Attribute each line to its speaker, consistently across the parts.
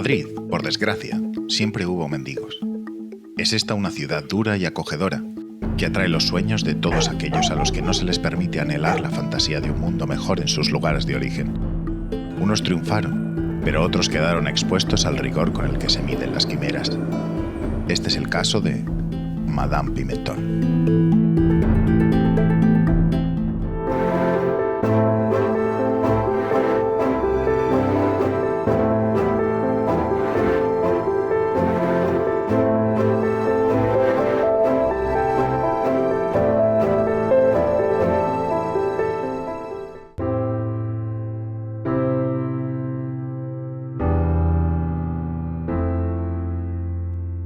Speaker 1: Madrid, por desgracia, siempre hubo mendigos. Es esta una ciudad dura y acogedora, que atrae los sueños de todos aquellos a los que no se les permite anhelar la fantasía de un mundo mejor en sus lugares de origen. Unos triunfaron, pero otros quedaron expuestos al rigor con el que se miden las quimeras. Este es el caso de Madame Pimentón.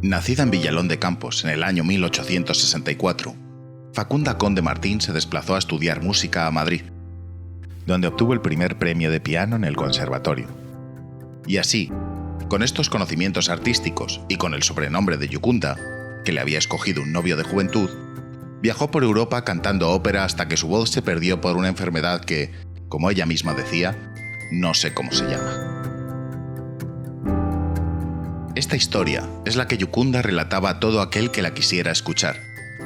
Speaker 1: Nacida en Villalón de Campos en el año 1864, Facunda Conde Martín se desplazó a estudiar música a Madrid, donde obtuvo el primer premio de piano en el conservatorio. Y así, con estos conocimientos artísticos y con el sobrenombre de Yucunda, que le había escogido un novio de juventud, viajó por Europa cantando ópera hasta que su voz se perdió por una enfermedad que, como ella misma decía, no sé cómo se llama. Esta historia es la que Yucunda relataba a todo aquel que la quisiera escuchar,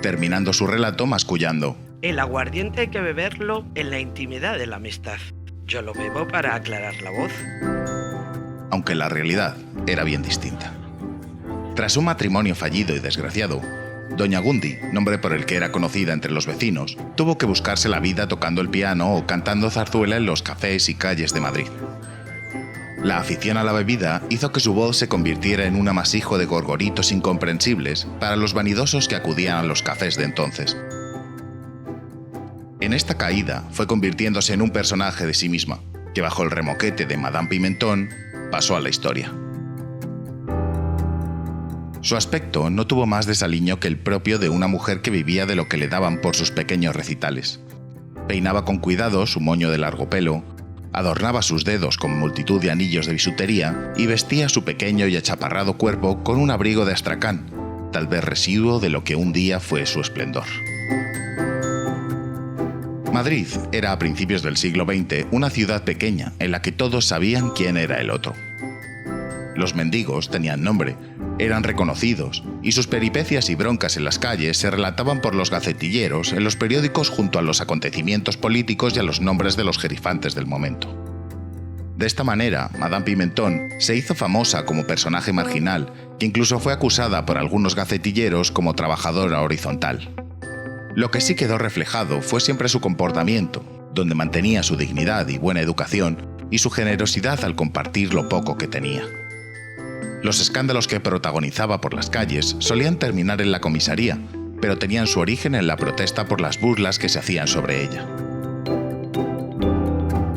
Speaker 1: terminando su relato mascullando:
Speaker 2: el aguardiente hay que beberlo en la intimidad de la amistad. Yo lo bebo para aclarar la voz.
Speaker 1: Aunque la realidad era bien distinta. Tras un matrimonio fallido y desgraciado, Doña Gundi, nombre por el que era conocida entre los vecinos, tuvo que buscarse la vida tocando el piano o cantando zarzuela en los cafés y calles de Madrid. La afición a la bebida hizo que su voz se convirtiera en un amasijo de gorgoritos incomprensibles para los vanidosos que acudían a los cafés de entonces. En esta caída fue convirtiéndose en un personaje de sí misma, que bajo el remoquete de Madame Pimentón pasó a la historia. Su aspecto no tuvo más desaliño que el propio de una mujer que vivía de lo que le daban por sus pequeños recitales. Peinaba con cuidado su moño de largo pelo, adornaba sus dedos con multitud de anillos de bisutería y vestía su pequeño y achaparrado cuerpo con un abrigo de astracán, tal vez residuo de lo que un día fue su esplendor. Madrid era a principios del siglo XX una ciudad pequeña en la que todos sabían quién era el otro. Los mendigos tenían nombre, eran reconocidos, y sus peripecias y broncas en las calles se relataban por los gacetilleros en los periódicos junto a los acontecimientos políticos y a los nombres de los jerifantes del momento. De esta manera, Madame Pimentón se hizo famosa como personaje marginal, que incluso fue acusada por algunos gacetilleros como trabajadora horizontal. Lo que sí quedó reflejado fue siempre su comportamiento, donde mantenía su dignidad y buena educación, y su generosidad al compartir lo poco que tenía. Los escándalos que protagonizaba por las calles solían terminar en la comisaría, pero tenían su origen en la protesta por las burlas que se hacían sobre ella.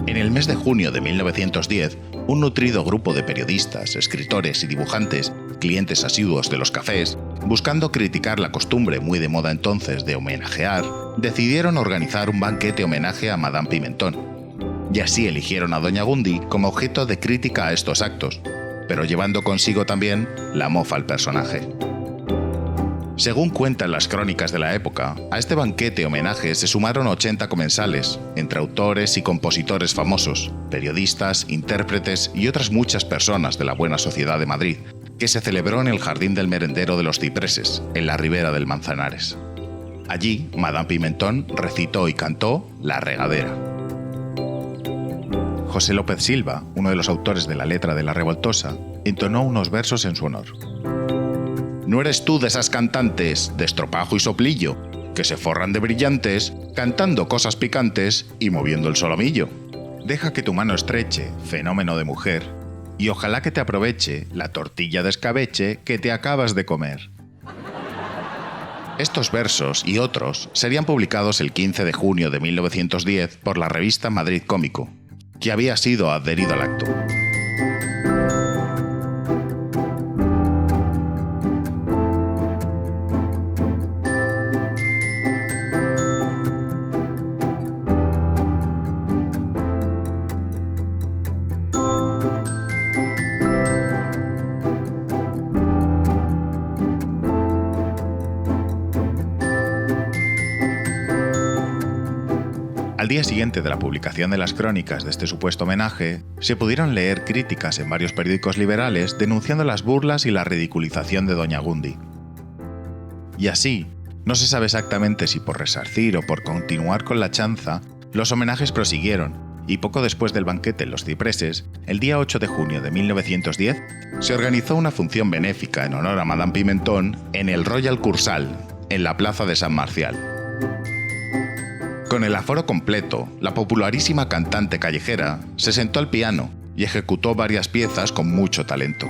Speaker 1: En el mes de junio de 1910, un nutrido grupo de periodistas, escritores y dibujantes, clientes asiduos de los cafés, buscando criticar la costumbre muy de moda entonces de homenajear, decidieron organizar un banquete homenaje a Madame Pimentón. Y así eligieron a Doña Gundi como objeto de crítica a estos actos, pero llevando consigo también la mofa al personaje. Según cuentan las crónicas de la época, a este banquete homenaje se sumaron 80 comensales, entre autores y compositores famosos, periodistas, intérpretes y otras muchas personas de la buena sociedad de Madrid, que se celebró en el Jardín del Merendero de los Cipreses, en la ribera del Manzanares. Allí, Madame Pimentón recitó y cantó La Regadera. José López Silva, uno de los autores de la letra de La Revoltosa, entonó unos versos en su honor. No eres tú de esas cantantes de estropajo y soplillo, que se forran de brillantes, cantando cosas picantes y moviendo el solomillo. Deja que tu mano estreche, fenómeno de mujer, y ojalá que te aproveche la tortilla de escabeche que te acabas de comer. Estos versos y otros serían publicados el 15 de junio de 1910 por la revista Madrid Cómico, que había sido adherido al acto. Al día siguiente de la publicación de las crónicas de este supuesto homenaje, se pudieron leer críticas en varios periódicos liberales denunciando las burlas y la ridiculización de doña Gundi. Y así, no se sabe exactamente si por resarcir o por continuar con la chanza, los homenajes prosiguieron, y poco después del banquete en Los Cipreses, el día 8 de junio de 1910, se organizó una función benéfica en honor a Madame Pimentón en el Royal Kursaal, en la plaza de San Marcial. Con el aforo completo, la popularísima cantante callejera se sentó al piano y ejecutó varias piezas con mucho talento.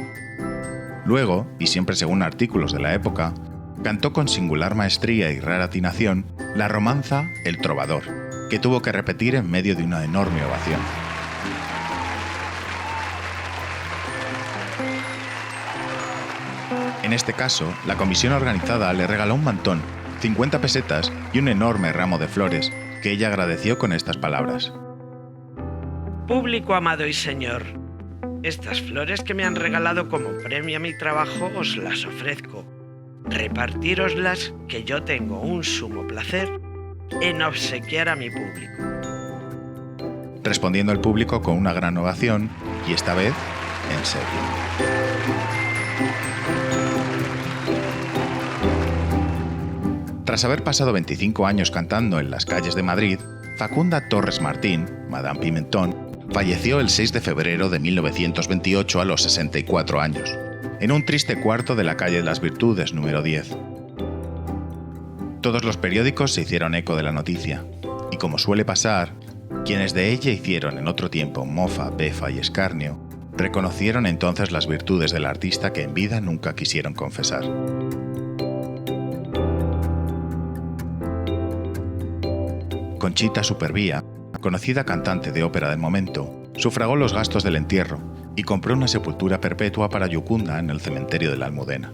Speaker 1: Luego, y siempre según artículos de la época, cantó con singular maestría y rara atinación la romanza El Trovador, que tuvo que repetir en medio de una enorme ovación. En este caso, la comisión organizada le regaló un mantón, 50 pesetas y un enorme ramo de flores, que ella agradeció con estas palabras.
Speaker 2: Público amado y señor, estas flores que me han regalado como premio a mi trabajo os las ofrezco. Repartíroslas, que yo tengo un sumo placer en obsequiar a mi público.
Speaker 1: Respondiendo el público con una gran ovación, y esta vez, en serio. Tras haber pasado 25 años cantando en las calles de Madrid, Facunda Torres Martín, Madame Pimentón, falleció el 6 de febrero de 1928 a los 64 años, en un triste cuarto de la calle de las Virtudes número 10. Todos los periódicos se hicieron eco de la noticia, y como suele pasar, quienes de ella hicieron en otro tiempo mofa, befa y escarnio, reconocieron entonces las virtudes del artista que en vida nunca quisieron confesar. Conchita Supervía, conocida cantante de ópera del momento, sufragó los gastos del entierro y compró una sepultura perpetua para Yucunda en el cementerio de la Almudena.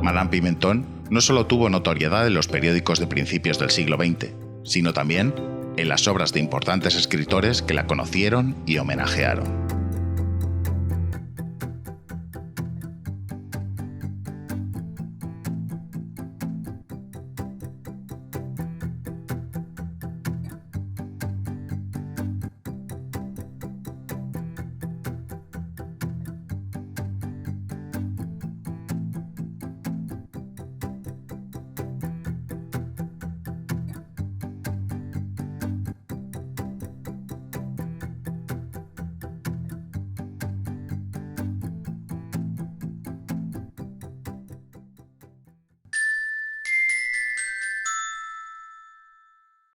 Speaker 1: Madame Pimentón no solo tuvo notoriedad en los periódicos de principios del siglo XX, sino también en las obras de importantes escritores que la conocieron y homenajearon.